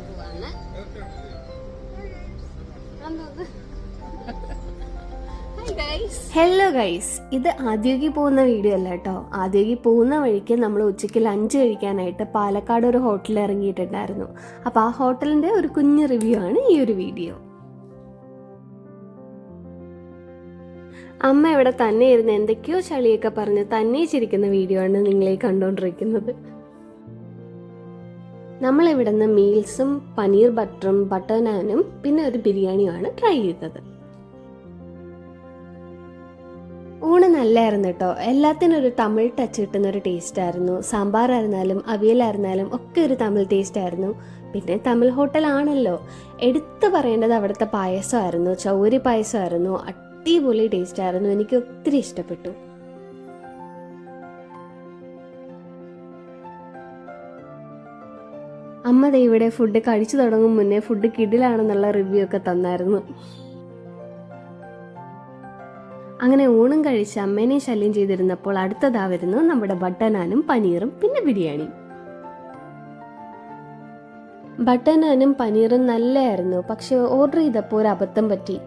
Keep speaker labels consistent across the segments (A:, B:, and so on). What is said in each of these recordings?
A: പോവാണ്. Hello guys, ഇത് ആദ്യോഗി പോകുന്ന വീഡിയോ അല്ല കേട്ടോ. ആദ്യോഗി പോകുന്ന വഴിക്ക് നമ്മൾ ഉച്ചയ്ക്ക് ലഞ്ച് കഴിക്കാനായിട്ട് പാലക്കാട് ഒരു ഹോട്ടലിൽ ഇറങ്ങിയിട്ടുണ്ടായിരുന്നു. അപ്പോൾ ആ ഹോട്ടലിൻ്റെ ഒരു കുഞ്ഞു റിവ്യൂ ആണ് ഈ ഒരു വീഡിയോ. അമ്മ ഇവിടെ തന്നെ ഇരുന്ന് എന്തൊക്കെയോ ചളിയൊക്കെ പറഞ്ഞ് തന്നെ ചിരിക്കുന്ന വീഡിയോ ആണ് നിങ്ങളീ കണ്ടുകൊണ്ടിരിക്കുന്നത്. നമ്മളിവിടെ നിന്ന് മീൽസും പനീർ ബട്ടറും ബട്ടർ നാനും പിന്നെ ഒരു ബിരിയാണിയുമാണ് ട്രൈ ചെയ്തത്. ഊണ് നല്ലായിരുന്നു കേട്ടോ. എല്ലാത്തിനും ഒരു തമിഴ് ടച്ച് കിട്ടുന്ന ഒരു ടേസ്റ്റ് ആയിരുന്നു. സാമ്പാറായിരുന്നാലും അവിയലായിരുന്നാലും ഒക്കെ ഒരു തമിഴ് ടേസ്റ്റ് ആയിരുന്നു. പിന്നെ തമിഴ് ഹോട്ടലാണല്ലോ, എടുത്തു പറയേണ്ടത് അവിടുത്തെ പായസമായിരുന്നു. ചൗരി പായസമായിരുന്നു. അടിപൊളി ടേസ്റ്റ് ആയിരുന്നു. എനിക്ക് ഒത്തിരി ഇഷ്ടപ്പെട്ടു. അമ്മ ദേ ഇവിടെ ഫുഡ് കഴിച്ചു തുടങ്ങും മുന്നേ ഫുഡ് കിടിലാണെന്നുള്ള റിവ്യൂ ഒക്കെ തന്നായിരുന്നു. അങ്ങനെ ഊണും കഴിച്ച് അമ്മേനെ ശല്യം ചെയ്തിരുന്നപ്പോൾ അടുത്തതാ വരുന്നു നമ്മുടെ ബട്ടർ നാനും പനീറും പിന്നെ ബിരിയാണിയും. ബട്ടർ നാനും പനീറും നല്ലതായിരുന്നു. പക്ഷെ ഓർഡർ ചെയ്തപ്പോൾ ഒരു അബദ്ധം പറ്റി.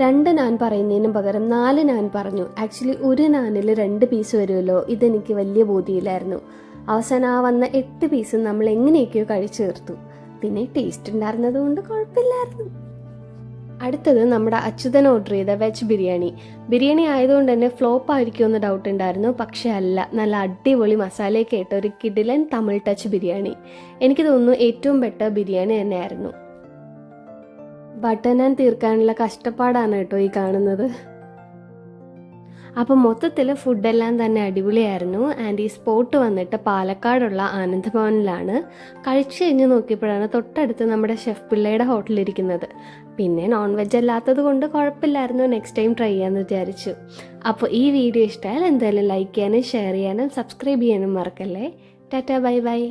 A: 2 നാൻ പറയുന്നതിനും പകരം 4 നാൻ പറഞ്ഞു. ആക്ച്വലി ഒരു നാനിൽ 2 പീസ് വരുമല്ലോ, ഇതെനിക്ക് വലിയ ബോധ്യമില്ലായിരുന്നു. അവസാനം ആ വന്ന 8 പീസും നമ്മൾ എങ്ങനെയൊക്കെയോ കഴിച്ചു തീർത്തു. പിന്നെ ടേസ്റ്റ് ഉണ്ടായിരുന്നത് കൊണ്ട് കുഴപ്പമില്ലായിരുന്നു. അടുത്തത് നമ്മുടെ അച്യുതൻ ഓർഡർ ചെയ്ത വെജ് ബിരിയാണി ആയതുകൊണ്ട് തന്നെ ഫ്ലോപ്പ് ആയിരിക്കുമെന്ന് ഡൗട്ട് ഉണ്ടായിരുന്നു. പക്ഷെ അല്ല, നല്ല അടിപൊളി മസാലയൊക്കെ ഇട്ട ഒരു കിടിലൻ തമിഴ് ടച്ച് ബിരിയാണി. എനിക്ക് തോന്നുന്നു ഏറ്റവും ബെറ്റർ ബിരിയാണി തന്നെയായിരുന്നു. ബട്ടർ നാൻ തീർക്കാനുള്ള കഷ്ടപ്പാടാണ് കേട്ടോ ഈ കാണുന്നത്. അപ്പം മൊത്തത്തിൽ ഫുഡെല്ലാം തന്നെ അടിപൊളിയായിരുന്നു. ആൻഡ് ഈ സ്പോട്ട് വന്നിട്ട് പാലക്കാടുള്ള ആനന്ദഭവനിലാണ്. കഴിച്ചു കഴിഞ്ഞ് നോക്കിയപ്പോഴാണ് തൊട്ടടുത്ത് നമ്മുടെ ഷെഫ് പിള്ളയുടെ ഹോട്ടലിരിക്കുന്നത്. പിന്നെ നോൺ വെജ് അല്ലാത്തത് കൊണ്ട് കുഴപ്പമില്ലായിരുന്നു, നെക്സ്റ്റ് ടൈം ട്രൈ ചെയ്യാമെന്ന് വിചാരിച്ചു. അപ്പോൾ ഈ വീഡിയോ ഇഷ്ടമായാൽ എന്തായാലും ലൈക്ക് ചെയ്യാനും ഷെയർ ചെയ്യാനും സബ്സ്ക്രൈബ് ചെയ്യാനും മറക്കല്ലേ. Tata, bye bye.